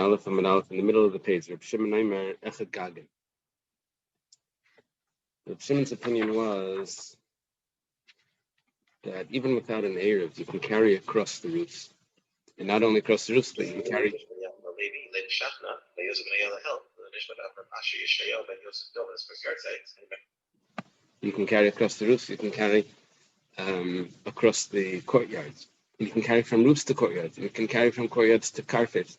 Aleph and Aleph in the middle of the page. Reb Shimon Aimer Echad Gagen. Reb Shimon's opinion was that even without an Eruv, you can carry across the roofs. And not only across the roofs, but you can carry. You can carry across the roofs, you can carry across the courtyards. You can carry from roofs to courtyards. You can carry from courtyards to carpets.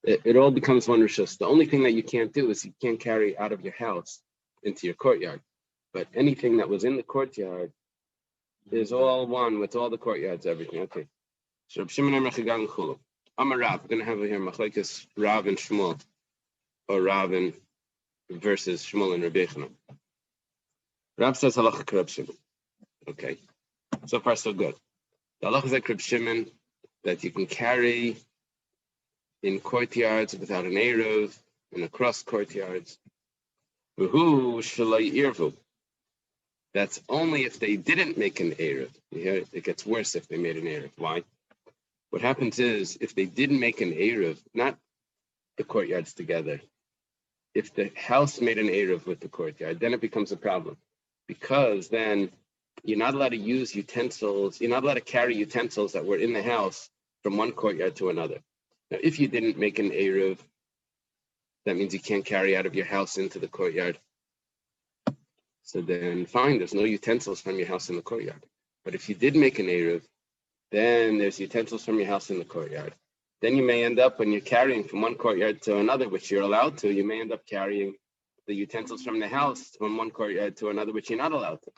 It all becomes one rishus. The only thing that you can't do is you can't carry out of your house into your courtyard. But anything that was in the courtyard is all one with all the courtyards, everything. Okay. So Reb Shimon Aimer Echad Gagen Chulu. I'm a Rav. We're going to have here Machlekes Rav and Shmuel, or Rav and versus Shmuel and Rabbi Yochanan. Rav says halacha Reb Shimon. Okay. So far, so good. The halacha is like Reb Shimon that you can carry in courtyards without an Eruv and across courtyards. V'hu shalai irvu. That's only if they didn't make an Eruv. It gets worse if they made an Eruv. Why? What happens is, if they didn't make an Eruv, not the courtyards together, if the house made an Eruv with the courtyard, then it becomes a problem. Because then you're not allowed to use utensils, you're not allowed to carry utensils that were in the house from one courtyard to another. Now, if you didn't make an Eruv, that means you can't carry out of your house into the courtyard. So then fine, there's no utensils from your house in the courtyard. But if you did make an Eruv, then there's utensils from your house in the courtyard. Then you may end up, when you're carrying from one courtyard to another, which you're allowed to, you may end up carrying the utensils from the house from one courtyard to another, which you're not allowed to.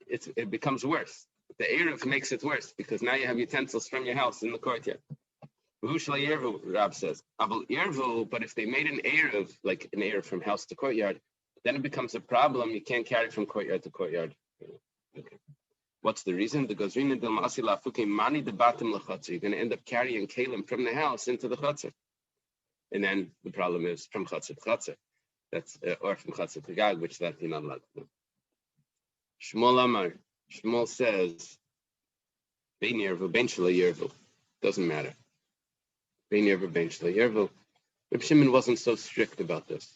It becomes worse. The Eruv makes it worse, because now you have utensils from your house in the courtyard. Rab says, but if they made an Eruv, like an Eruv from house to courtyard, then it becomes a problem. You can't carry from courtyard to courtyard. Okay. What's the reason? You're going to end up carrying kalim from the house into the chutzner. And then the problem is from chutzner to chutzner. That's or from chutzner to gag, which that you're not allowed to do. Shmuel Amar. Shmuel says, Bein Yervu, Bein Shalai Yervu. Doesn't matter. Bein Yervu, Bein Shalai Yervu. Reb Shimon wasn't so strict about this.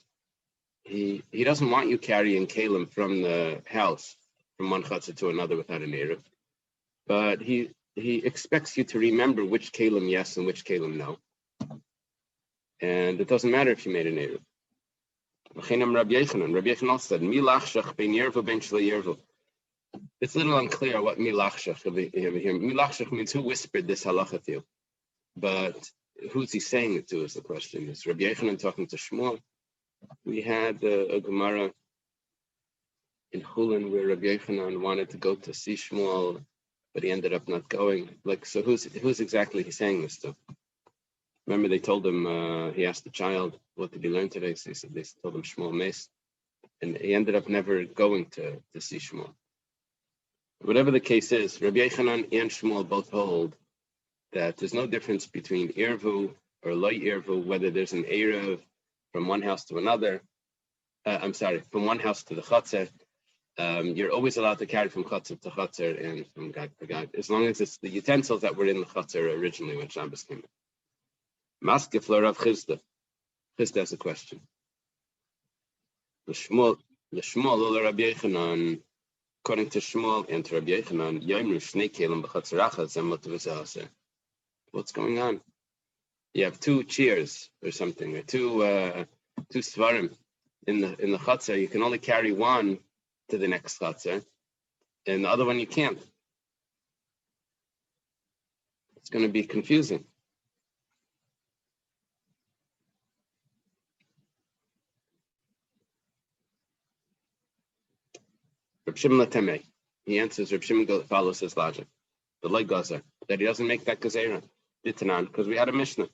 He doesn't want you carrying kalim from the house from one chutzner to another without an Eruv. But he expects you to remember which kalim yes and which kalim no. And it doesn't matter if you made an Eruv. Rabbi Yochanan said, Milachshach bein Yervu bein Shalai Yervu. It's a little unclear what Milachshach here. Milachshach means who whispered this halacha to you. But who's he saying it to is the question. Is Rabbi Yochanan talking to Shmuel? We had a Gemara in Chulin where Rabbi Yochanan wanted to go to see Shmuel, but he ended up not going. So who's exactly he saying this to? Remember they told him, he asked the child, what did he learn today? So they told him Shmuel Meis, and he ended up never going to see Shmuel. Whatever the case is, Rabbi Yochanan and Shmuel both hold that there's no difference between Irvu or Lo Irvu, whether there's an Eruv from one house to another. From one house to the chutzner. You're always allowed to carry from chutzner to chutzner and from gag to gag, as long as it's the utensils that were in the chutzner originally when Shabbos came in. Maskefler of Chisda. Chisda has a question. The Shmuel or Rabbi Yochanan, according to Shmuel and to Rabbi Yochanan, Yomru Shnei Kelim b'chutzner achas and motivus. What's going on? You have two chairs or something, or two svarim in the chutzner. You can only carry one to the next chutzner, and the other one you can't. It's going to be confusing. Reb Shimon Latemei. He answers. Reb Shimon follows his logic. The light gazer that he doesn't make that gezerah. Ditanan, because we had a Mishnah.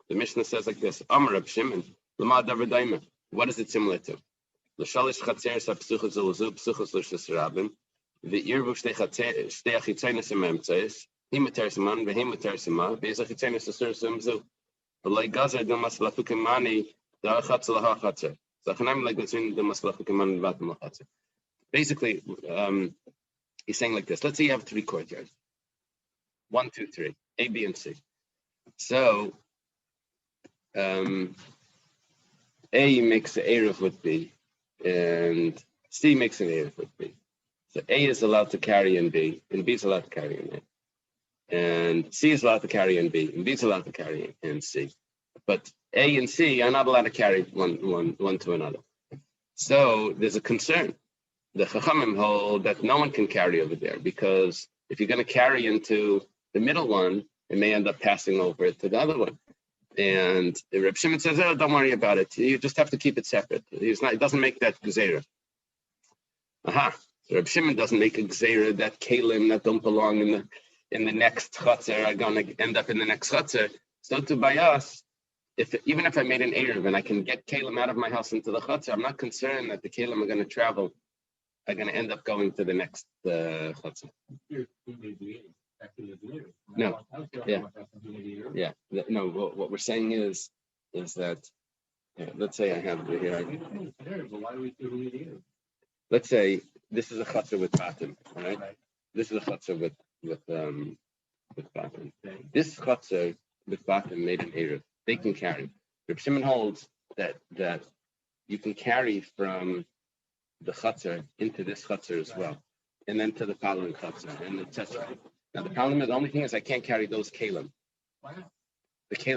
The Mishnah says like this: Amar Reb Shimon, Lama Davar Daima. What is it similar to? L'shalish chatzeres ha'psuchos zuluzu psuchos l'shus rabim. The irvu shtei achitzenes ememtzeis. He materis man, ve'hem materis ma. Be'ez achitzenes asur zumzu. V'lei gazer damas lafukimani da'achatz lahachatzer. Zachanam like gazrin damas lafukimani vatam lachatzer. Basically, he's saying like this. Let's say you have 3 courtyards. 1, 2, 3, A, B, and C. So A makes an Eruv with B, and C makes an Eruv with B. So A is allowed to carry in B, and B is allowed to carry in A. And C is allowed to carry in B, and B is allowed to carry in C. But A and C are not allowed to carry one to another. So there's a concern. The Chachamim hold that no one can carry over there, because if you're going to carry into the middle one, it may end up passing over to the other one. And Reb Shimon says, "Oh, don't worry about it. You just have to keep it separate. It doesn't make that gzeira." Aha! So Reb Shimon doesn't make a gzeira that kalim that don't belong in the next chutzner are going to end up in the next chutzner. So to by us, even if I made an eruv and I can get kalim out of my house into the chutzner, I'm not concerned that the kalim are going to travel. Are going to end up going to the next chutzner. No, yeah. No, what we're saying is that, let's say I have it here. Let's say this is a chutzner with batim, all right? This is a chutzner with batim. This chutzner with batim made an eruv. They can carry. Reb Shimon holds that you can carry from the chutzner into this chutzner as well, and then to the following chutzner, and etc. Now the problem is, the only thing is I can't carry those kalim. Why not?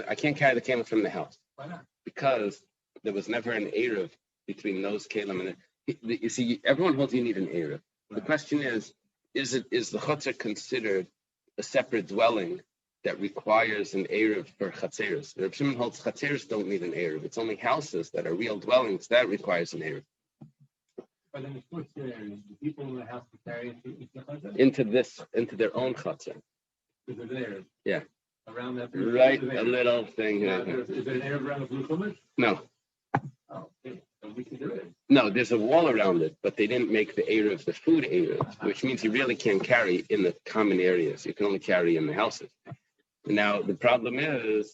I can't carry the kalim from the house. Why not? Because there was never an eruv between those kalim and you see, everyone holds you need an eruv. The question is the chutzner considered a separate dwelling that requires an eruv for chatzeros? The Reb Shimon holds chatzeros don't need an eruv. It's only houses that are real dwellings that requires an eruv. But then of course the people in the house to carry into their own chutzner. Is it there? Yeah. Around that. Right, a little thing. Is there an area around the blue chumash? No. Oh, okay. So we can do it. No, there's a wall around it, but they didn't make the eruv, the food eruv, which means you really can't carry in the common areas. You can only carry in the houses. Now the problem is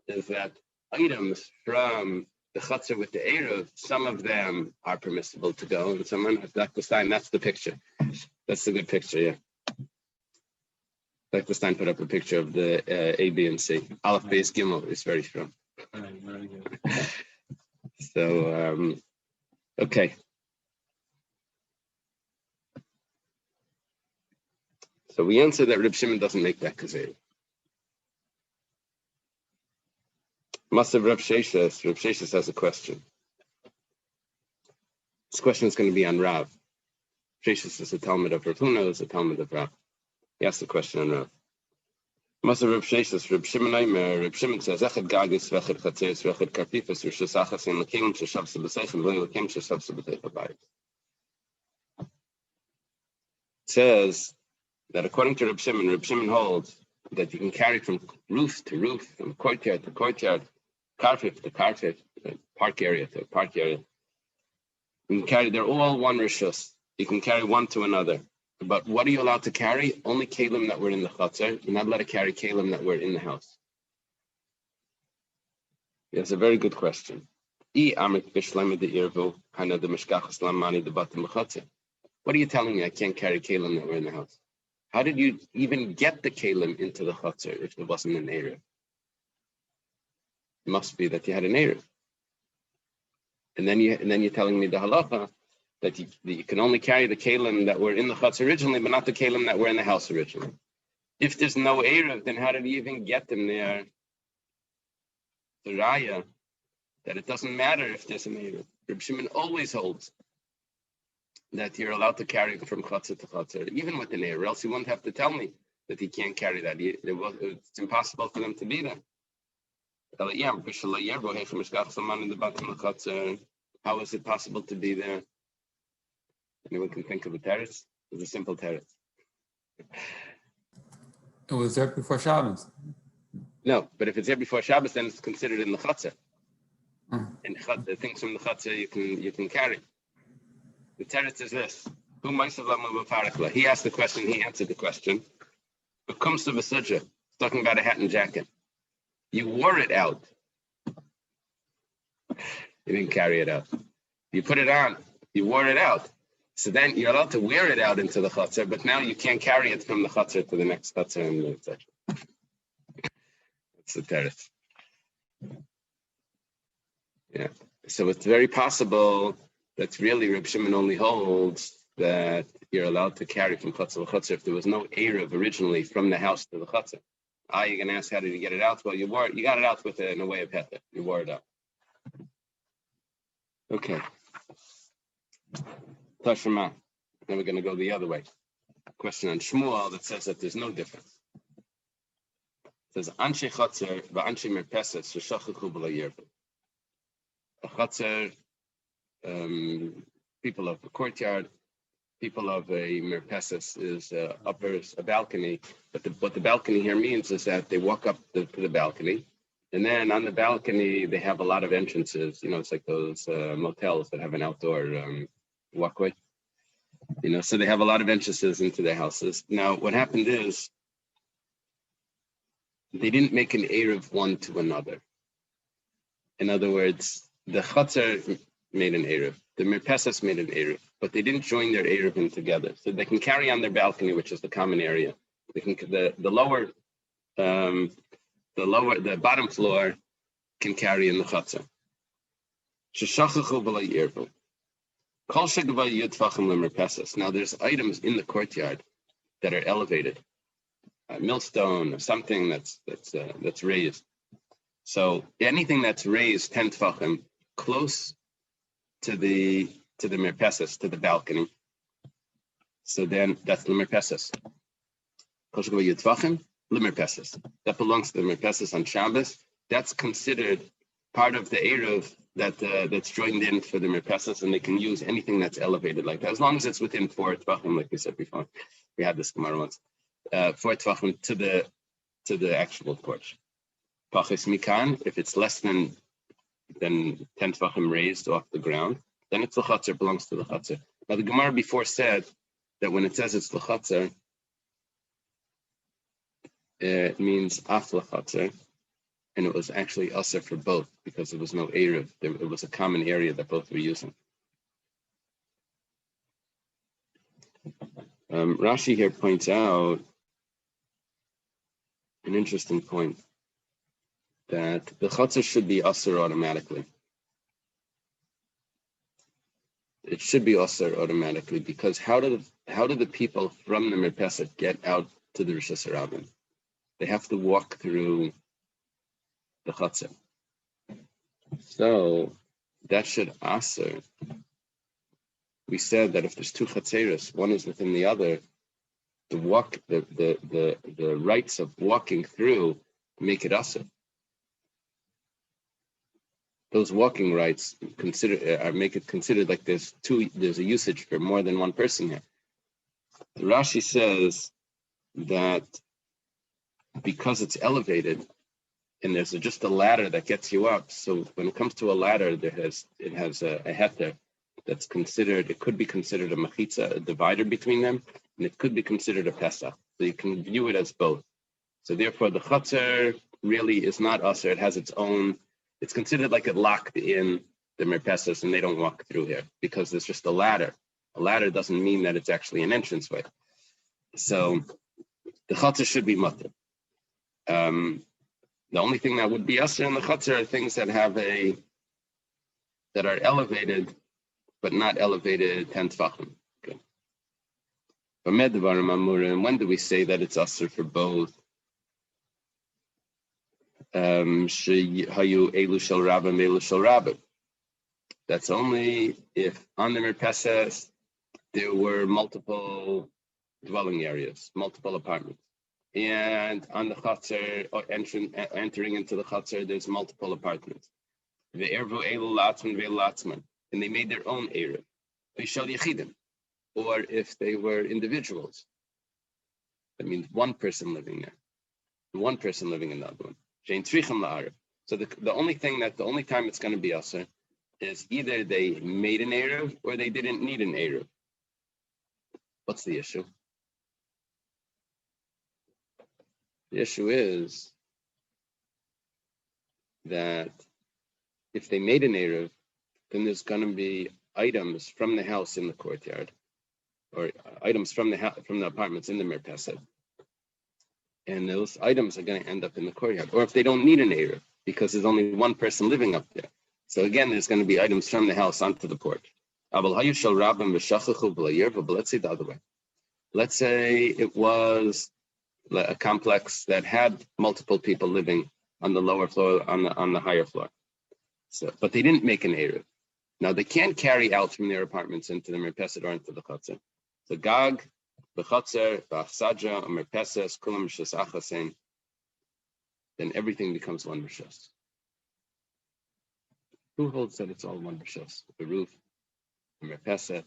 that items from the chutzner with the eruv, some of them are permissible to go, and some are not. Dr. Stein, that's the picture. That's a good picture, yeah. Dr. Stein put up a picture of the A, B, and C. Aleph, Beis, Gimel is very strong. Very good. So, okay. So we answer that Reb Shimon doesn't make that kazir. Masav Reb Sheshes has a question. This question is going to be on Rav. Sheshes is a Talmud of Rav Huna, is a Talmud of Rav. He asked the question on Rav. Masav Reb Sheshes, Reb Shimon says, Echad Gagis, Vechad Chatzeres, Vechad Karpifas, Rishus Achas, and Lakim, Sheshavsa B'Seichem, V'Lein Lakim, Sheshavsa B'Teicha Bayit. It says that according to Reb Shimon holds that you can carry from roof to roof, from courtyard to courtyard, carpet to carpet, park area to park area. You can carry, they're all one rishus. You can carry one to another. But what are you allowed to carry? Only kalim that were in the chutzner. You're not allowed to carry kalim that were in the house. That's a very good question. What are you telling me? I can't carry kalim that were in the house. How did you even get the kalim into the chutzner if there wasn't an eruv? It must be that you had an eruv. And then you're telling me the halacha that you can only carry the kalim that were in the chutzner originally, but not the kalim that were in the house originally. If there's no eruv, then how did you even get them there? The raya that it doesn't matter if there's an eruv. Reb Shimon always holds that you're allowed to carry from chutzner to chutzner, even with an eruv, or else he wouldn't have to tell me that he can't carry that. It's impossible for them to be there. How is it possible to be there? Anyone can think of a teretz? It's a simple teretz. It was there before Shabbos. No, but if it's there before Shabbos, then it's considered in the chutzner. And the things from the chutzner you can carry. The teretz is this: he asked the question, he answered the question. It comes to Vasudja, talking about a hat and jacket. You wore it out. You didn't carry it out. You put it on. You wore it out. So then you're allowed to wear it out into the chutzner, but now you can't carry it from the chutzner to the next chutzner, and etc. That's the teretz. Yeah. So it's very possible that really Reb Shimon only holds that you're allowed to carry from chutzah to chutzah if there was no Eruv originally from the house to the chutzah. You're going to ask, how did you get it out? Well, you got it out with in a way of heter. You wore it out. Okay. Tashma. Then we're going to go the other way. Question on Shmuel that says that there's no difference. It says, Anshe Chotzer v'Anshe Merpeses sheshachachu b'lo yirvu. A Chotzer, people of the courtyard, people of a Merpeses is a balcony. But what the balcony here means is that they walk up to the balcony, and then on the balcony they have a lot of entrances. It's like those motels that have an outdoor walkway. So they have a lot of entrances into their houses. Now, what happened is they didn't make an Eruv one to another. In other words, the Chatzar made an Eruv, the Merpeses made an Eruv, but they didn't join their Eruvim together. So they can carry on their balcony, which is the common area. They can the bottom floor can carry in the Chatzar. Sheshachachu b'lo yirvu. Now there's items in the courtyard that are elevated, a millstone or something that's raised. So anything that's raised 10 tfachim close to the merpeses, to the balcony. So then that's the merpeses. That belongs to the merpeses on Shabbos. That's considered part of the Eruv that's joined in for the merpeses, and they can use anything that's elevated like that, as long as it's within 4 tvachim, like we said before. We had this Gemara once. 4 tvachim to the actual porch. Pachis mikan, if it's less than 10 tvachim raised off the ground, then it's the chatzar, belongs to the chatzar. Now the Gemara before said that when it says it's the chatzar, it means af chatzar. And it was actually usher for both because there was no Eruv. It was a common area that both were using. Rashi here points out an interesting point, that the chatzar should be usher automatically. It should be usher automatically because how do the people from the merpeset get out to the Rosh Hashanah? They have to walk through the chatzar. So that should aser. We said that if there's 2 chatzeros, one is within the other, the rights of walking through make it aser. Those walking rights make it considered like there's a usage for more than one person here. The Rashi says that because it's elevated, and there's just a ladder that gets you up. So when it comes to a ladder, it has a heter that's considered. It could be considered a machitza, a divider between them, and it could be considered a pesach. So you can view it as both. So therefore, the chatzar really is not usher. It has its own. It's considered like it locked in the merpeses, and they don't walk through here because there's just a ladder. A ladder doesn't mean that it's actually an entranceway. So the chatzar should be mutter. The only thing that would be usher in the chatzar are things that are elevated, but not elevated 10 tfachim. Okay. When do we say that it's usher for both? That's only if on the merpeses there were multiple dwelling areas, multiple apartments. And on the chatzar, or entering into the chatzar, there's multiple apartments. And they made their own eruv. Or if they were individuals, that means one person living there, one person living in the other one. So the only time it's going to be asur is either they made an eruv or they didn't need an eruv. What's the issue? The issue is that if they made an eruv, then there's going to be items from the house in the courtyard, or items from the apartments in the merpeset, and those items are going to end up in the courtyard. Or if they don't need an eruv because there's only one person living up there, So again, there's going to be items from the house onto the porch. Let's say the other way. Let's say it was a complex that had multiple people living on the lower floor, on the higher floor. So, but they didn't make an Eruv. Now they can't carry out from their apartments into the Merpeset or into the Chatzar. So Gag, the Chatzar, the Achsadja, Merpeses, Kulam Rishas Achasen, then everything becomes one Rishas. Who holds that it's all one Rishas? The roof, the Merpeset,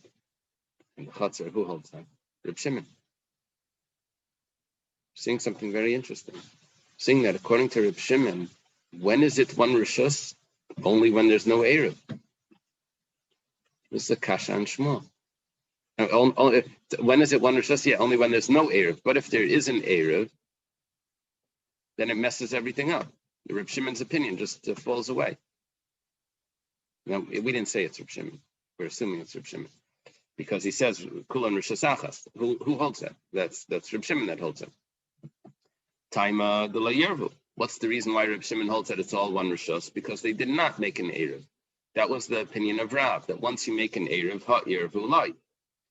and the Chatzar, who holds that? Reb Shimon. Seeing something very interesting. Seeing that according to Reb Shimon, when is it one Rishus? Only when there's no Eruv. This is a Kasha and Shmuel. When is it one Rishus? Yeah, only when there's no Eruv. But if there is an Eruv, then it messes everything up. The Reb Shimon's opinion just falls away. Now, we didn't say it's Reb Shimon. We're assuming it's Reb Shimon. Because he says, Kulan Rishus Achas. Who holds that? That's Reb Shimon that holds it. Taima de la Yervu. What's the reason why Reb Shimon holds that it's all one Rishus? Because they did not make an Eruv. That was the opinion of Rav, that once you make an Eruv, ha Yervu lai.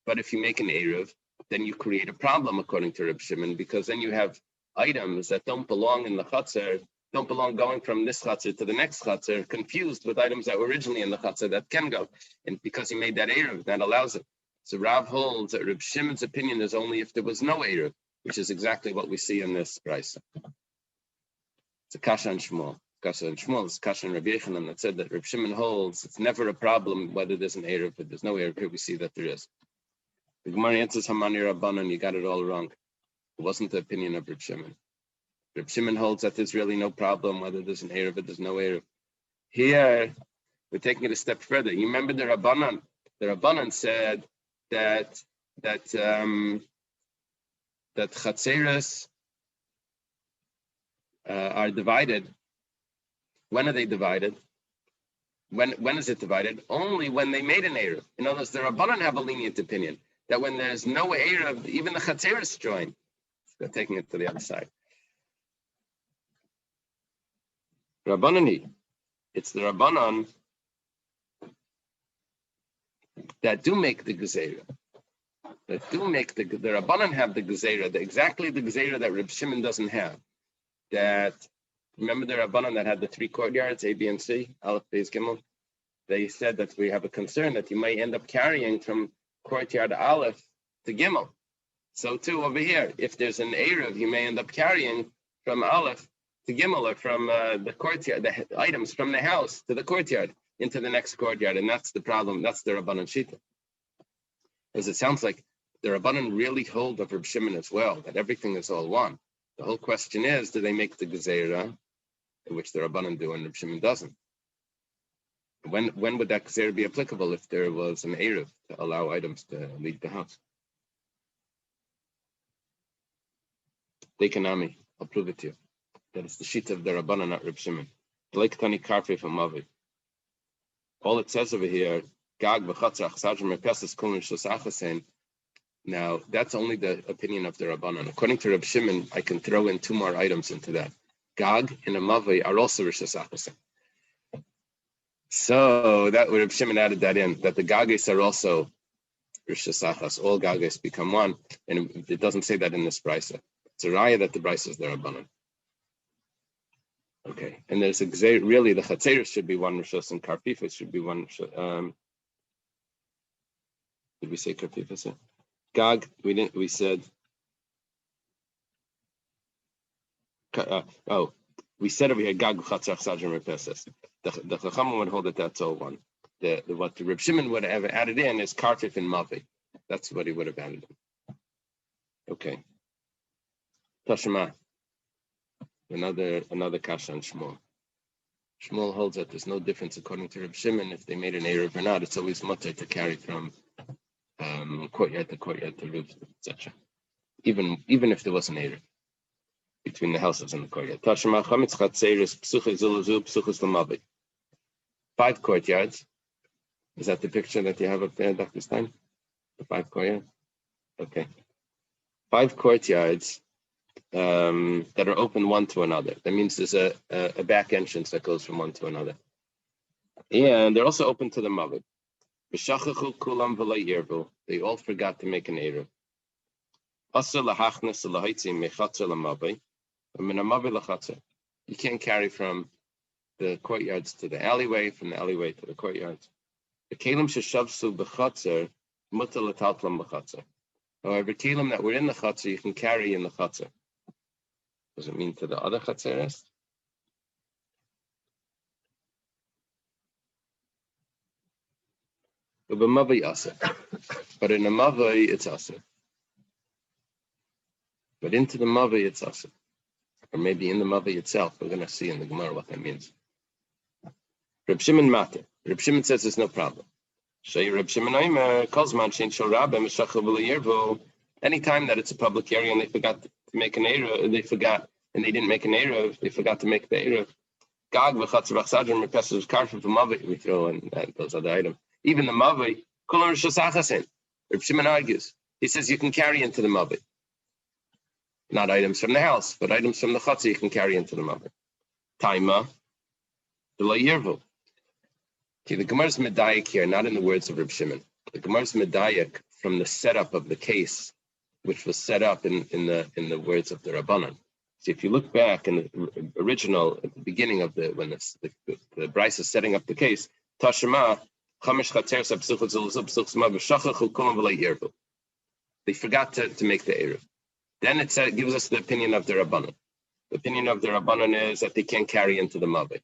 But if you make an Eruv, then you create a problem according to Reb Shimon, because then you have items that don't belong in the Chatzar, don't belong going from this Chatzar to the next Chatzar, confused with items that were originally in the Chatzar that can go. And because he made that Eruv, that allows it. So Rav holds that Reb Shimon's opinion is only if there was no Eruv, which is exactly what we see in this price. It's a Kasha and Shmuel. Kasha and Shmuel is Kasha and Rabbi Yechanan that said that Reb Shimon holds it's never a problem whether there's an Eruv, but there's no Eruv. Here we see that there is. The Gemara answers Hamani Rabbanan, you got it all wrong. It wasn't the opinion of Reb Shimon. Reb Shimon holds that there's really no problem whether there's an Eruv or there's no Eruv. Here, we're taking it a step further. You remember the Rabbanan? The Rabbanan said that Chatzeres are divided. When are they divided? When is it divided? Only when they made an Eruv. In other words, the Rabbanan have a lenient opinion that when there's no Eruv, even the Chatzeres join. They're taking it to the other side. Rabbanani, it's the Rabbanan that do make the Gezerah. That do make the Rabbanan have the Gezerah, exactly the Gezerah that Reb Shimon doesn't have. That, remember the Rabbanan that had the 3 courtyards, A, B, and C, Aleph, Beis, Gimel? They said that we have a concern that you might end up carrying from courtyard Aleph to Gimel. So too over here, if there's an Eruv, you may end up carrying from Aleph to Gimel, or from the courtyard, the items from the house to the courtyard into the next courtyard, and that's the problem. That's the Rabbanan Shita. Because it sounds like the Rabbanan really hold of Reb Shimon as well, that everything is all one. The whole question is, do they make the Gezerah, which the Rabbanan do and Reb Shimon doesn't? When would that Gezerah be applicable if there was an Eruv to allow items to leave the house? Dekanami, I'll prove it to you. That it's the sheet of the Rabbanan, not Reb Shimon. Like Tani Karfe from Mavi. All it says over here, Gag v'chatzar achsadr merpeses kulin shosachasen. Now, that's only the opinion of the Rabbanan. According to Reb Shimon, I can throw in 2 more items into that. Gag and a Mavi are also Rishasachasen. So that Reb Shimon added that in, that the Gages are also Rishasachas. All Gages become one. And it doesn't say that in this brisa. It's a raya that the brisa is the Rabbanan. Okay, and there's really the Chatzeres should be one Rishos and Karfifas should be one. Did we say Karfifas? Gag, we didn't. We said. We said over here Gag Chatzar Chazar Merpeses. The Chacham would hold that that's all one. What the Reb Shimon would have added in is Karfif and Mavi. That's what he would have added in. Okay. Tashma. Another kasha on Shmuel. Shmuel holds that there's no difference according to Reb Shimon if they made an Eruv or not. It's always mutter to carry from courtyard to roof, etc. Even if there was an Eruv between the houses and the courtyard. 5 courtyards. Is that the picture that you have up there, Dr. Stein? The 5 courtyards? Okay. 5 courtyards that are open one to another. That means there's a back entrance that goes from one to another. And they're also open to the Mavi. V'shachachu kulam v'lo yirvu. They all forgot to make an Eruv. Asur lahachnas lahaitzim mechatzer lamavi. Min hamavi lachatzer. You can't carry from the courtyards to the alleyway, from the alleyway to the courtyards. The kelim sheshavsu b'chatzer mutar l'taltlam b'chatzer. However, kelim that were in the chatzer, you can carry in the chatzer. Does it mean to the other chatzeres? But in a mavi, it's aser. But into the mavi, it's aser. Or maybe in the mavi itself. We're going to see in the Gemara what that means. Reb Shimon Mater. Reb Shimon says there's no problem. Reb Shimon Aimer, Kozman, Shein Shel Rabbe, Meshachav V'Yirvu. Anytime that it's a public area and they forgot to make an Eruv, they didn't make an Eruv, they forgot to make the Eruv. Gag v'chatzer v'chsadron repesses karfim v'mavi. We throw in those other items. Even the mavi, kulam r'shasachasin. Reb Shimon argues. He says you can carry into the mavi. Not items from the house, but items from the chatzah you can carry into the mavi. Taima, v'lo yirvu. Okay, the Gemara's medayik here, not in the words of Reb Shimon. The Gemara's medayik from the setup of the case, which was set up in the words of the Rabbanan. See, if you look back in the original, at the beginning of when the Bryce is setting up the case, Tashema. They forgot to make the Eruv. Then it gives us the opinion of the Rabbanan. The opinion of the Rabbanan is that they can't carry into the Mavi.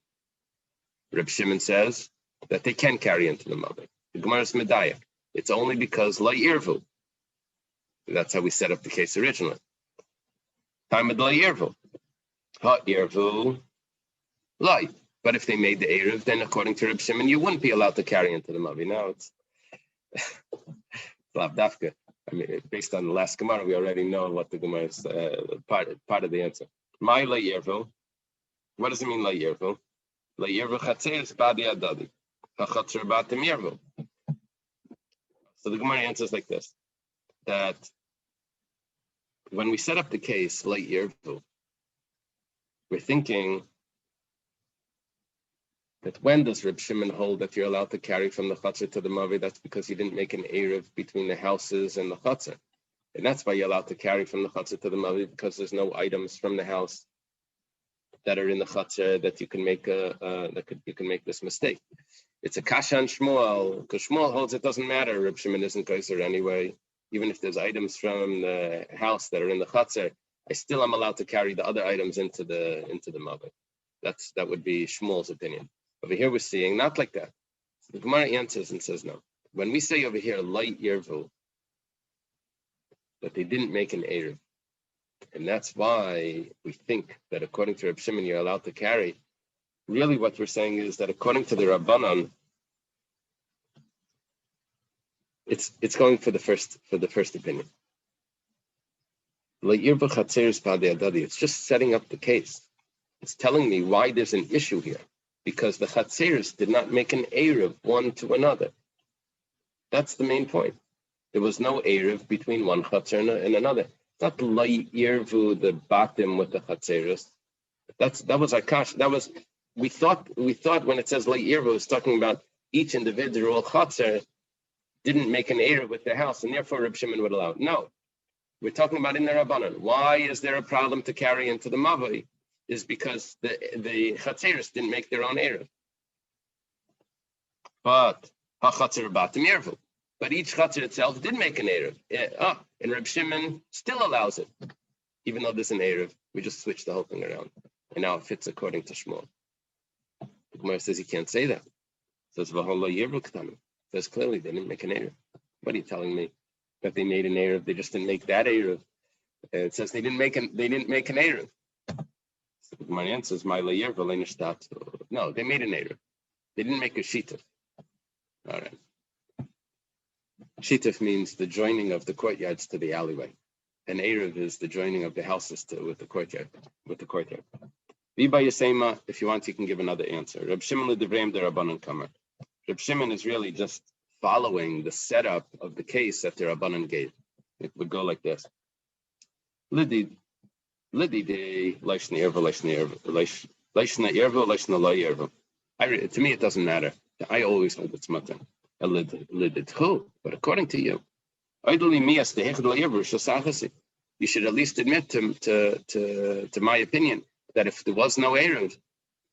Reb Shimon says that they can carry into the Mavi. The Gemara's Medayah. It's only because La Yirvu. That's how we set up the case originally. Time of La Yirvu. Ha Yirvu. Lai. But if they made the Eruv, then according to Reb Shimon, you wouldn't be allowed to carry into the Mavi. Now it's Lav Dafka. I mean, based on the last Gemara, we already know what the Gemara is part of the answer. My La Yirvu. What does it mean La Yirvu? La Yirvu Chatzeres Badi Adadi. HaChatzer Batim Yirvu. So the Gemara answers like this: that when we set up the case La Yirvu, we're thinking that when does Reb Shimon hold that you're allowed to carry from the Chatzar to the Mavi? That's because you didn't make an Eruv between the houses and the Chatzar. And that's why you're allowed to carry from the Chatzar to the Mavi, because there's no items from the house that are in the Chatzar that you can make you can make this mistake. It's a kasha on Shmuel, because Shmuel holds it doesn't matter. Reb Shimon isn't kosher anyway. Even if there's items from the house that are in the Chatzar, I still am allowed to carry the other items into the Mavi. That would be Shmuel's opinion. Over here we're seeing not like that. So the Gemara answers and says no. When we say over here light Yirvu, that they didn't make an Eruv, and that's why we think that according to Reb Shimon you're allowed to carry. Really, what we're saying is that according to the Rabbanan, it's going for the first opinion. Light Yirvu Chatzeres Badi Adadi. It's just setting up the case. It's telling me why there's an issue here. Because the Chatzeres did not make an Eruv one to another. That's the main point. There was no Eruv between one Chatzer and another. It's not Lai Yirvu, the Batim with the Chatzeres. That was our kash. We thought when it says Lai Yirvu, it's talking about each individual Chatzer didn't make an Eruv with their house, and therefore Reb Shimon would allow it. No. We're talking about in the Rabbanan. Why is there a problem to carry into the Mavi? Is because the Chatzeres didn't make their own Eruv. But HaChatzer Batim Yirvu. But each Chatzer itself did make an Eruv. And Reb Shimon still allows it. Even though there's an Eruv, we just switched the whole thing around. And now it fits according to Shmuel. The Gemara says you can't say that. It says V'holo Yirvu K'tanu. Says clearly they didn't make an Eruv. What are you telling me? That they made an Eruv, they just didn't make that Eruv. It says they didn't make an Eruv. So the Gemara answers, no, they made an Eruv. They didn't make a Shituf. All right. Shituf means the joining of the courtyards to the alleyway. An Eruv is the joining of the houses with the courtyard. Viba Yasema, if you want, you can give another answer. Reb Shimon l'divrei the Rabbanan Kamer. Reb Shimon is really just following the setup of the case that the Rabbanan gave. It would go like this. To me, it doesn't matter. I always hold it's mutter. But according to you, you should at least admit to my opinion that if there was no Eruv,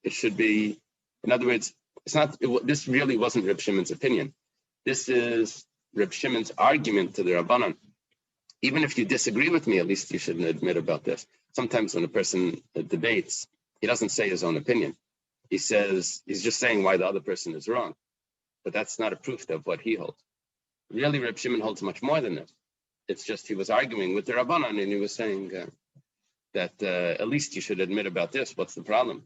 it should be, in other words, this really wasn't Reb Shimon's opinion. This is Reb Shimon's argument to the Rabbanan. Even if you disagree with me, at least you should admit about this. Sometimes when a person debates, he doesn't say his own opinion. He's just saying why the other person is wrong. But that's not a proof of what he holds. Really, Reb Shimon holds much more than this. It's just he was arguing with the Rabbanan and he was saying that at least you should admit about this. What's the problem?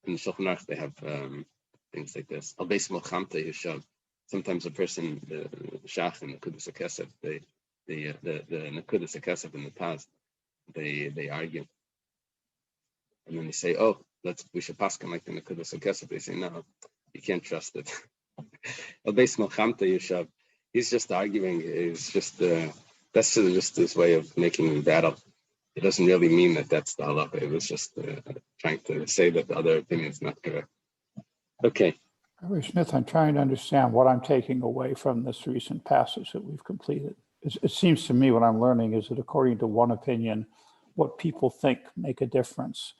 In the Shulchan Aruch, they have things like this. Al Beis Milchamta Yishav. Sometimes a person, the Shach and the Nekudas HaKesef, the Nekudas HaKesef in the past, they argue. And then they say, oh, we should pass him like the Nekudas HaKesef. They say, no, you can't trust it. Al Beis Milchamta Yishav. He's just arguing. It's just that's just his way of making battle. It doesn't really mean that that's the halacha. It was just trying to say that the other opinion is not correct. Okay. Rabbi Smith, I'm trying to understand what I'm taking away from this recent passage that we've completed. It seems to me what I'm learning is that according to one opinion, what people think make a difference.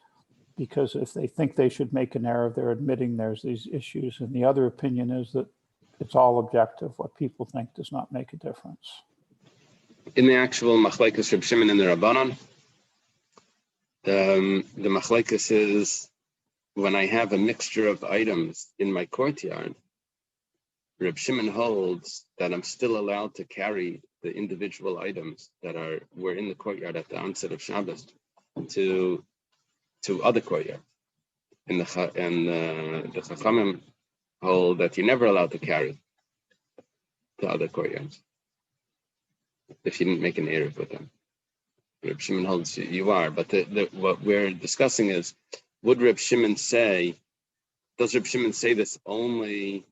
Because if they think they should make an error, they're admitting there's these issues. And the other opinion is that it's all objective. What people think does not make a difference. In the actual machlekes Reb Shimon and the Rabbanan, the machlekes is when I have a mixture of items in my courtyard, Reb Shimon holds that I'm still allowed to carry the individual items that were in the courtyard at the onset of Shabbos to other courtyards. And the Chachamim hold that you're never allowed to carry to other courtyards if you didn't make an Eruv with them. Reb Shimon holds you are, but what we're discussing is, does Reb Shimon say this only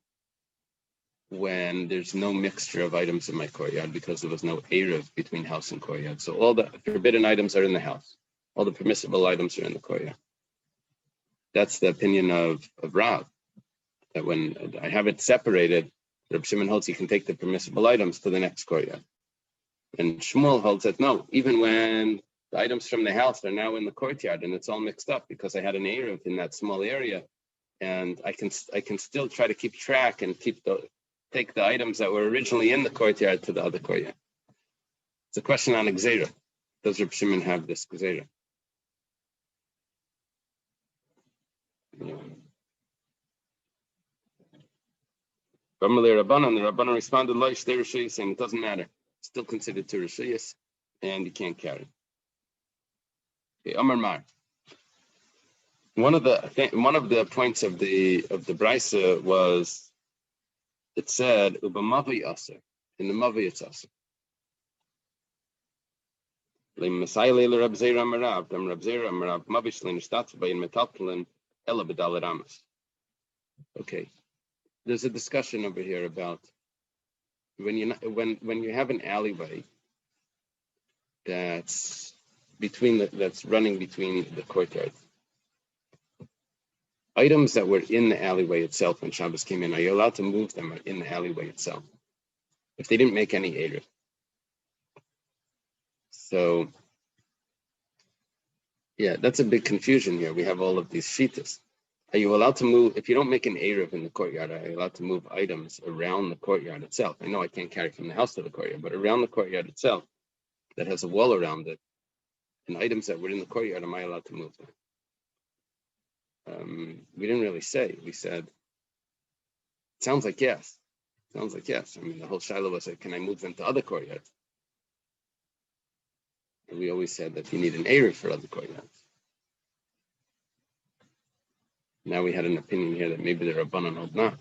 when there's no mixture of items in my courtyard because there was no Eruv between house and courtyard? So all the forbidden items are in the house. All the permissible items are in the courtyard. That's the opinion of Rav, that when I have it separated, Reb Shimon holds you can take the permissible items to the next courtyard. And Shmuel holds that no, even when the items from the house are now in the courtyard and it's all mixed up because I had an Eruv in that small area, and I can still try to keep track and take the items that were originally in the courtyard to the other courtyard. It's a question on Gzeira. Does Reb Shimon have this Gzeira? The Rabbanan responded, "Lo yishtei rishuyos," saying it doesn't matter. It's still considered two rishuyos, and you can't carry. Okay, Amar Mar. One of the points of the Brisa was, it said ubamavi aser, in the mavi it's aser. Okay, there's a discussion over here about when you have an alleyway that's running between the courtyards. Items that were in the alleyway itself when Shabbos came in, are you allowed to move them in the alleyway itself if they didn't make any Eruv? So, yeah, that's a big confusion here. We have all of these shitas. Are you allowed to move, if you don't make an Eruv in the courtyard, are you allowed to move items around the courtyard itself? I know I can't carry from the house to the courtyard, but around the courtyard itself that has a wall around it, and items that were in the courtyard, am I allowed to move them? We didn't really say. We said, it sounds like yes. Sounds like yes. I mean, the whole shiloh was like, can I move them to other courtyards? And we always said that you need an Eruv for other courtyards. Now we had an opinion here that maybe the Rabbanan hold not.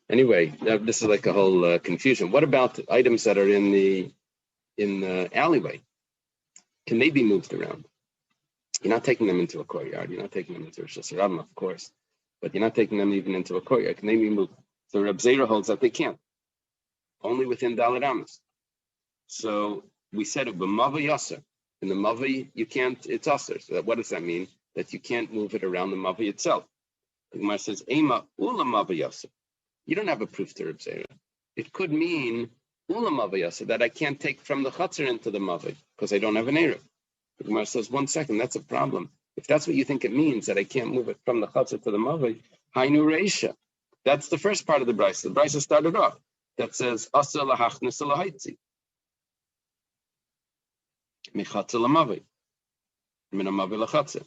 Anyway, this is like a whole confusion. What about items that are in the alleyway? Can they be moved around? You're not taking them into a courtyard. You're not taking them into a Rosh Hashanah, of course, but you're not taking them even into a courtyard. Can they be moved? So Reb Zera holds that they can't, only within Daled Amos. So we said b'mavi yaser. In the mavi, you can't. It's aser. So what does that mean? That you can't move it around the mavi itself. The Gemara says, Ema ulam avayasa. You don't have a proof to Reb Zera. It could mean ulam avayasa, that I can't take from the chutzner into the mavi because I don't have an Eruv. The Gemara says, 1 second, that's a problem. If that's what you think it means, that I can't move it from the chutzner to the mavi, hainu reisha. That's the first part of the brisa. The brisa started off that says asa lahachnis lahaitzi mechatzer lamavi min amavi lachatzer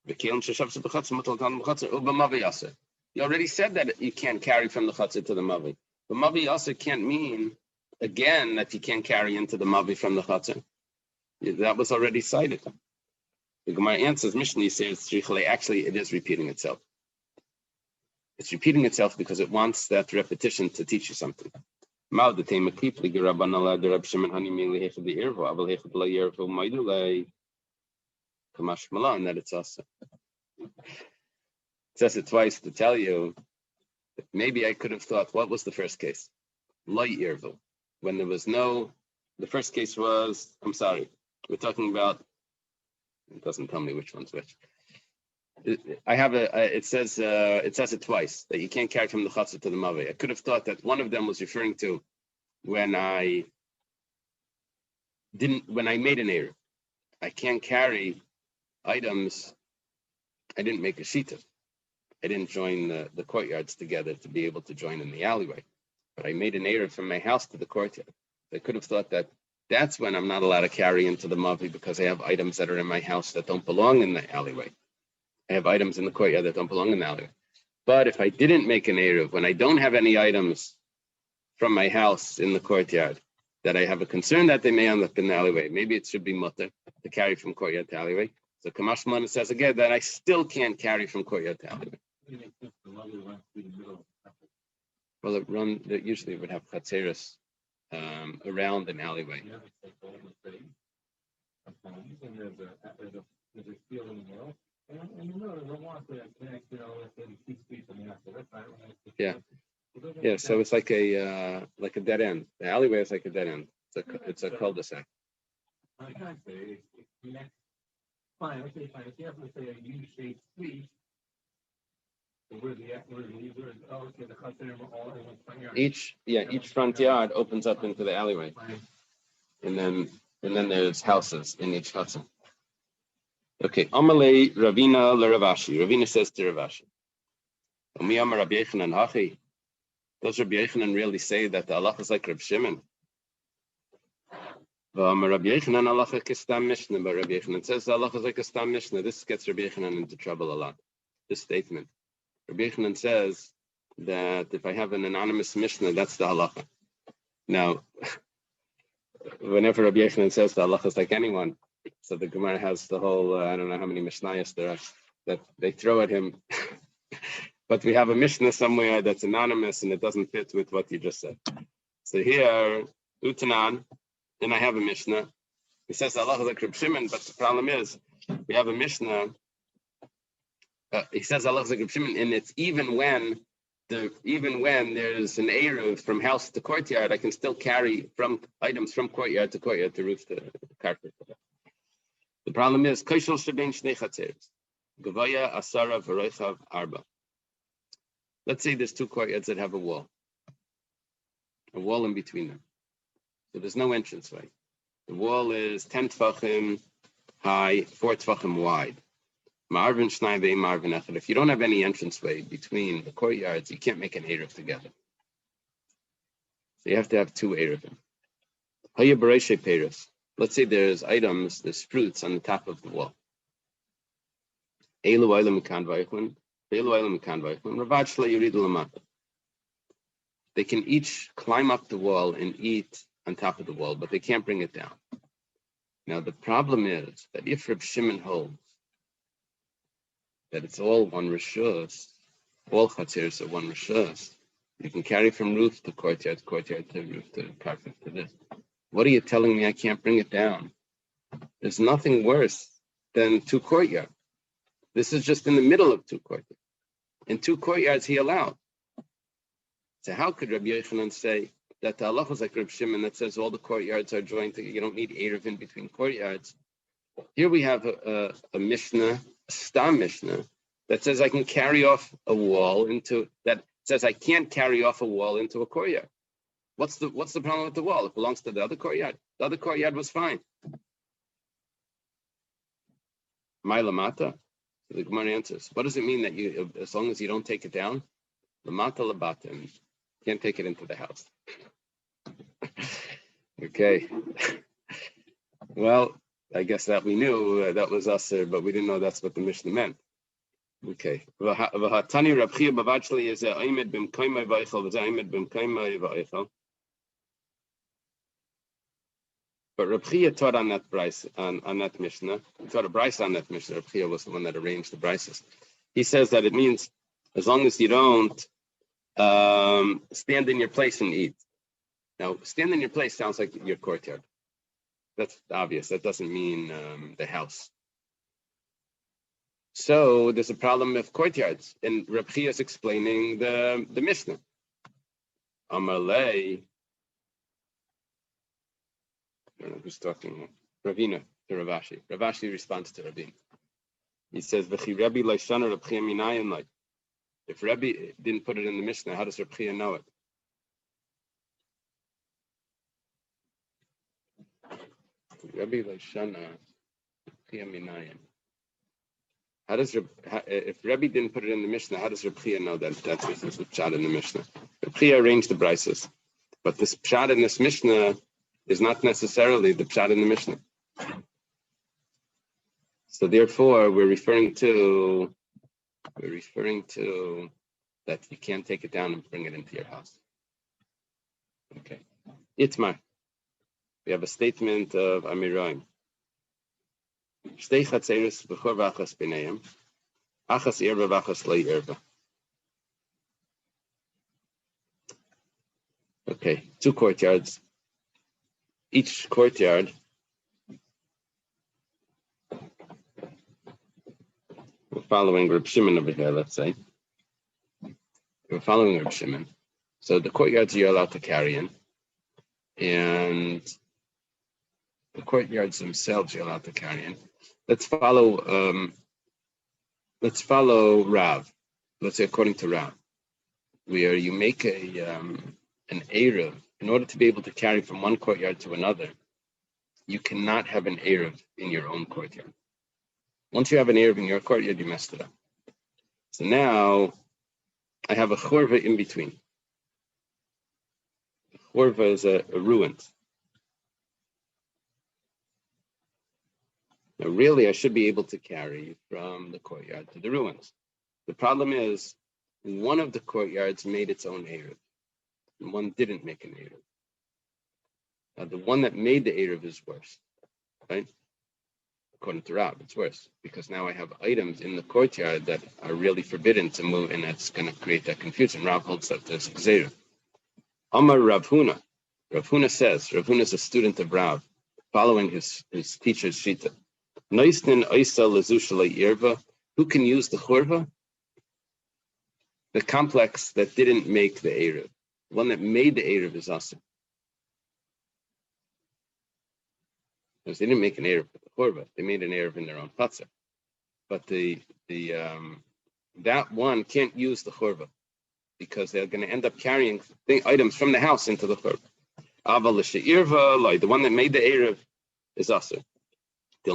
v'kelim sheshavs b'chatzer mutal tan b'chatzer ubamavi yasser. You already said that you can't carry from the chatzer to the mavi. But mavi yasser can't mean again that you can't carry into the mavi from the chatzer. That was already cited. The Gemara answers, Mishnah says, actually, it is repeating itself. It's repeating itself because it wants that repetition to teach you something. And that it's also. It says it twice to tell you that maybe I could have thought, what was the first case? Light Irvil. When there was no, the first case was, I'm sorry, we're talking about, it doesn't tell me which one's which. I have it says it twice that you can't carry from the chatzah to the mavi. I could have thought that one of them was referring to when I made an error. I can't carry items. I didn't make a shita. I didn't join the courtyards together to be able to join in the alleyway. But I made an error from my house to the courtyard. I could have thought that that's when I'm not allowed to carry into the mavi because I have items that are in my house that don't belong in the alleyway. I have items in the courtyard that don't belong in the alleyway. But if I didn't make an Eruv, when I don't have any items from my house in the courtyard, that I have a concern that they may end up in the alleyway, maybe it should be mutter to carry from courtyard to alleyway. So Kamash Mana says again that I still can't carry from courtyard to alleyway. Well, usually it would have chatzeros around an alleyway. Yeah. So it's like a dead end. The alleyway is like a dead end. It's a cul-de-sac. Fine. Okay, fine. If you have, let's say, a U-shaped street, each front yard opens up into the alleyway, and then there's houses in each hudson. Okay, Amalei Ravina Laravashi. Ravina says to Ravashi, Rabbi Yechanan Hachi. Does Rabbi Yechanan really say that the Allah is like Reb Shimon? Rabbi Yechanan halacha kistam mishnah, but Rabbi Yechanan says the halacha is like a stam mishnah. This gets Rabbi Yechanan into trouble a lot. This statement. Rabbi Yechanan says that if I have an anonymous mishnah, that's the halacha. Now, whenever Rabbi Yechanan says the halacha is like anyone, so the Gemara has the whole, I don't know how many mishnayos there are that they throw at him. But we have a mishnah somewhere that's anonymous and it doesn't fit with what you just said. So here, Utanan, and I have a mishnah. He says Allah is like Reb Shimon, but the problem is we have a mishnah. He says Allah is like Reb Shimon, and it's even when there's an Eruv from house to courtyard, I can still carry from items from courtyard to roof to carpet. The problem is Kaishal Shabein Shnei Chatzeres, Gavaya Asara V'Roichav Arba. Let's say there's two courtyards that have a wall in between them. So there's no entranceway. The wall is 10 tfachim high, 4 tfachim wide. Ma'arvin shnai ve'im ma'arvin echad. If you don't have any entranceway between the courtyards, you can't make an Eruv together. So you have to have two Eruvim. Haya b'reishe peiros. Let's say there's fruits on the top of the wall. Eilu oilam mikan v'ayichlin, eilu oilam mikan v'ayichlin, ravad shla yuridu lamata. They can each climb up the wall and eat on top of the wall, but they can't bring it down. Now the problem is that if Reb Shimon holds that it's all one rishus, all chatzeros are one rishus, you can carry from roof to courtyard to roof to carpet to this. What are you telling me I can't bring it down? There's nothing worse than two courtyards. This is just in the middle of two courtyards. In two courtyards he allowed. So how could Rabbi Yechanan say that the halacha is like Reb Shimon that says all the courtyards are joined together, you don't need Eruv in between courtyards? Here we have a mishnah, a stam mishnah, that says I can carry off a wall into that says I can't carry off a wall into a courtyard. What's the problem with the wall? It belongs to the other courtyard. The other courtyard was fine. My lamata. The Gemara answers. What does it mean that you, as long as you don't take it down, lamata labata, and can't take it into the house? Okay. Well, I guess that we knew that was us, but we didn't know that's what the Mishnah meant. Okay. V'hatani Rab Chia bavachli is aimed b'mkaimai v'eichel v'zaimed b'mkaimai v'eichel. But Rab Chia taught on that on that Mishnah. He taught a Bryce on that Mishnah. Rab Chia was the one that arranged the Bryces. He says that it means as long as you don't stand in your place and eat. Now, stand in your place sounds like your courtyard. That's obvious. That doesn't mean the house. So there's a problem with courtyards, and Reb Chia is explaining the Mishnah. Amalei. I don't know who's talking. Ravina to Ravashi. Ravashi responds to Ravina. He says, "V'chi Rebbe loishana Reb Chia minayin like." If Rebbe didn't put it in the Mishnah, how does Reb Chia know it? Rebbe loishana Chia minayin. How does if Rebbe didn't put it in the Mishnah, how does Reb Chia know that that's the pshat in the Mishnah? Reb Chia arranged the brises, but this pshat in this Mishnah is not necessarily the pshat in the Mishnah. So therefore, we're referring to that you can't take it down and bring it into your house. Okay, Itmar. We have a statement of Amiroim. Shtei chatzeres b'chor v'achas b'neiim, achas irva v'achas lo irva. Okay, 2 courtyards. Each courtyard, we're following Reb Shimon over here, let's say. We're following Reb Shimon. So the courtyards you're allowed to carry in, and the courtyards themselves you're allowed to carry in. Let's follow Rav. Let's say according to Rav, where you make an Eruv. In order to be able to carry from one courtyard to another, you cannot have an Eruv in your own courtyard. Once you have an Eruv in your courtyard, you messed it up. So now I have a chorva in between. Chorva is a ruined. Now, really, I should be able to carry from the courtyard to the ruins. The problem is, one of the courtyards made its own Eruv, and one didn't make an Eruv. Now, the one that made the Eruv is worse, right? According to Rav, it's worse, because now I have items in the courtyard that are really forbidden to move, and that's going to create that confusion. Rav holds that there's Gzeira. Amar Rav Huna. Rav Huna says, Rav Huna is a student of Rav, following his teacher's Shita. Noisnin oisa lezushalei irva. Who can use the chorva? The complex that didn't make the Eruv. The one that made the Eruv is awesome. Because they didn't make an Eruv with the chorva. They made an Eruv in their own patzah. But that one can't use the chorva because they're going to end up carrying items from the house into the chorva. Aval l'she'irva, the one that made the Eruv is awesome. You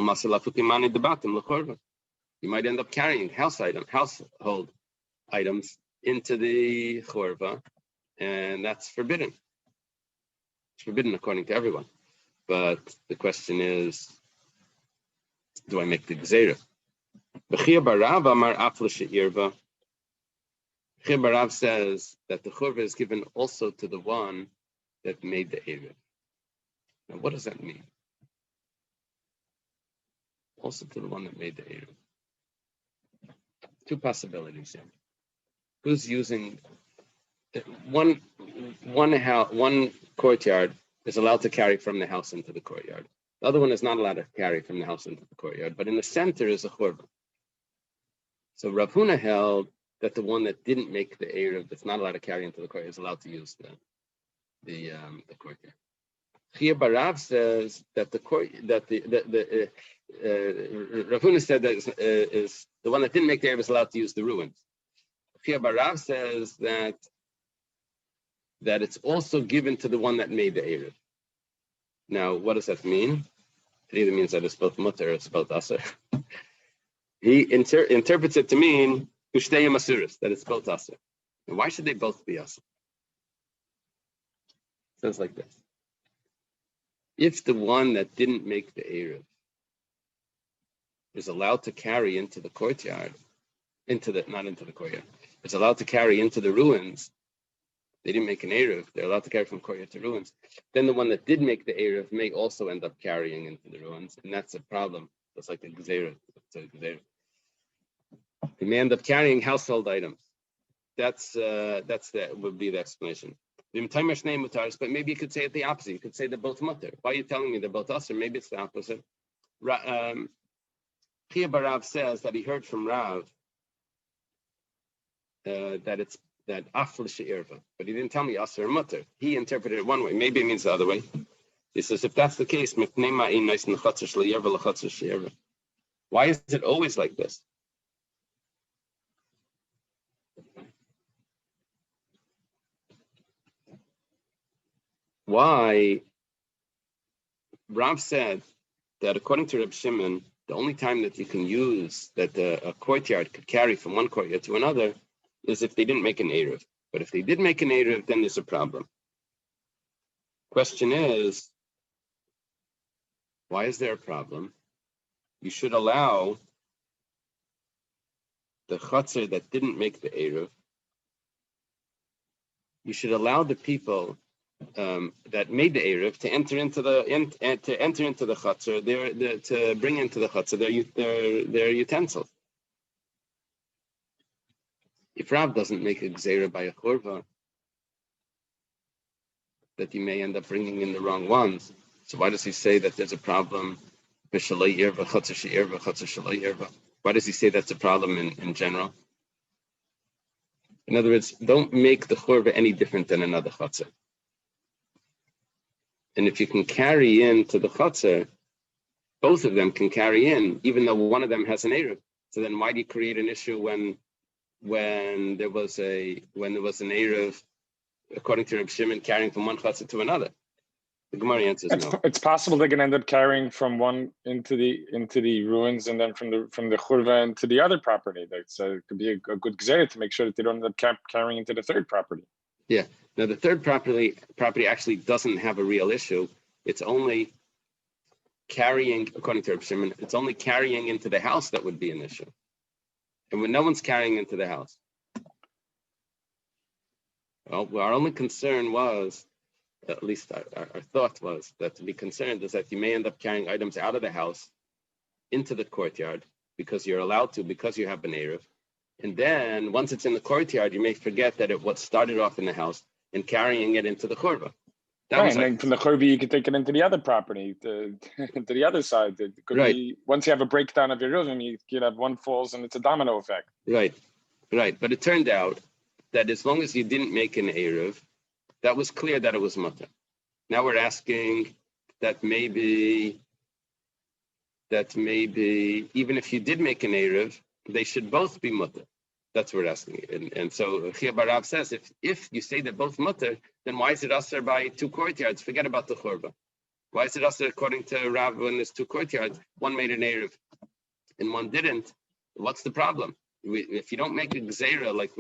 might end up carrying household items into the chorva, and that's forbidden. It's forbidden according to everyone. But the question is, do I make the gzeira? B'chia barav amar afla she'irva. B'chia barav says that the chorva is given also to the one that made the Eruv. Now, what does that mean? Also to the one that made the Eruv. 2 possibilities here. Who's using one courtyard is allowed to carry from the house into the courtyard. The other one is not allowed to carry from the house into the courtyard, but in the center is a chorva. So Rav Huna held that the one that didn't make the Eruv, that's not allowed to carry into the courtyard, is allowed to use the courtyard. Chia Barav says that the Rav Huna said that is the one that didn't make the Erev is allowed to use the ruins. Chia Barav says that it's also given to the one that made the Erev. Now, what does that mean? It either means that it's both mutter or it's both aser. He interprets it to mean ushtei masuris, that it's both aser. And why should they both be aser? Sounds like this. If the one that didn't make the Erev is allowed to carry into the courtyard, not into the courtyard, it's allowed to carry into the ruins, they didn't make an Erev, they're allowed to carry from courtyard to ruins, then the one that did make the Erev may also end up carrying into the ruins, and that's a problem. That's like a Gzeira. They may end up carrying household items. That would be the explanation. But maybe you could say it the opposite. You could say they're both mutter. Why are you telling me they're both usher? Maybe it's the opposite. Chia Barav says that he heard from Rav that afl she'irva, but he didn't tell me usher or mutter. He interpreted it one way. Maybe it means the other way. He says if that's the case, why is it always like this? Why Rav said that according to Reb Shimon, the only time that you can use that a courtyard could carry from one courtyard to another is if they didn't make an Erev. But if they did make an Erev, then there's a problem. Question is, why is there a problem? You should allow the Chatzar that didn't make the Erev, you should allow the people that made the Erev to enter into the Chatzar, to bring into the Chatzar their utensils. If Rav doesn't make a Gzeira by a Churva, that you may end up bringing in the wrong ones. So why does he say that there's a problem? Why does he say that's a problem in general? In other words, don't make the Churva any different than another Chatzar. And if you can carry into the Chatzar, both of them can carry in, even though one of them has an Erev. So then why do you create an issue when there was an Erev, according to Reb Shimon, carrying from one Chatzar to another? The Gemara answers no. It's possible they can end up carrying from one into the ruins, and then from the Churva into the other property. So it could be a good Gzeira to make sure that they don't end up carrying into the third property. Yeah. Now the third property actually doesn't have a real issue. It's only carrying, according to Reb Shimon, it's only carrying into the house that would be an issue. And when no one's carrying into the house, well, our only concern was, at least our thought was, that to be concerned is that you may end up carrying items out of the house into the courtyard because you're allowed to, because you have an Erev. And then once it's in the courtyard, you may forget that what started off in the house and carrying it into the Churva. And then from the Churva, you can take it into the other property, to the other side. It could be, once you have a breakdown of your Eiruvin, you could have one falls and it's a domino effect. Right. But it turned out that as long as you didn't make an Erev, that was clear that it was mutter. Now we're asking that maybe even if you did make an Erev, they should both be mutter. That's what we're asking. And so Chia Barav says, if you say they're both mutter, then why is it usher by two courtyards? Forget about the Churva. Why is it usher according to Rav when there's two courtyards? One made an Erev and one didn't. What's the problem? If you don't make a Gzeira, like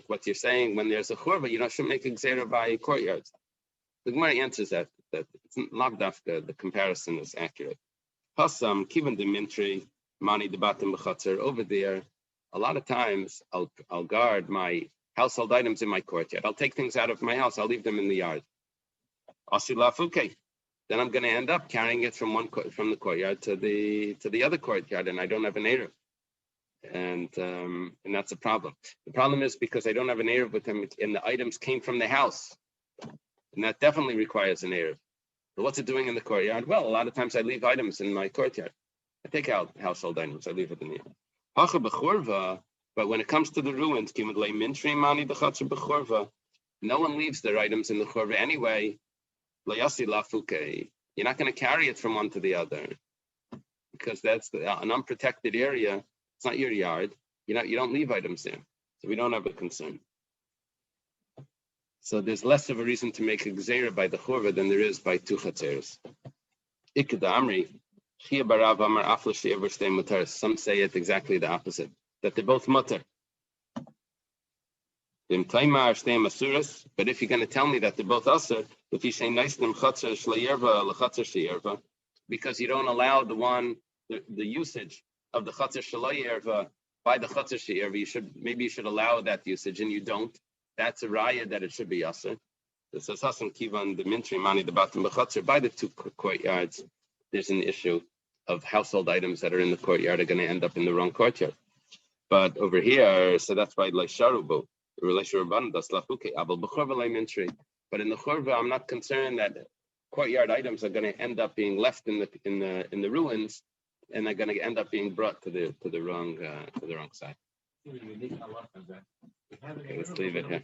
what you're saying, when there's a Churva, you shouldn't make a Gzeira by courtyards. The Gemara answers that it's not dafka, the comparison is accurate. Hasam, kivan de mintri, mani debatim b'chatzar, over there, a lot of times I'll guard my household items in my courtyard. I'll take things out of my house. I'll leave them in the yard. Asilafuke. Then I'm going to end up carrying it from the courtyard to the other courtyard, and I don't have an Erev. And that's a problem. The problem is because I don't have an Erev with them, and the items came from the house, and that definitely requires an Erev. But what's it doing in the courtyard? Well, a lot of times I leave items in my courtyard. I take out household items. I leave it in the yard. But when it comes to the ruins, no one leaves their items in the Churva anyway. Layasi lafuke. You're not going to carry it from one to the other because that's an unprotected area. It's not your yard. You don't leave items there, so we don't have a concern. So there's less of a reason to make a gzeira by the churva than there is by two chatzeres. Ikeda amri. Some say it exactly the opposite, that they're both mutter. But if you're going to tell me that they're both asr, if you say because you don't allow the usage of the chatzer shlayerva by the chatzer sheyerva, maybe you should allow that usage, and you don't. That's a raya that it should be asr. This is Hasan Kivan, the Mintri Mani, the Batim B'Chatzer, by the two courtyards. There's an issue of household items that are in the courtyard are going to end up in the wrong courtyard. But over here, so that's why like Sharubo, but in the churva, I'm not concerned that courtyard items are going to end up being left in the ruins, and they're going to end up being brought to the wrong side. Okay, Let's leave it here.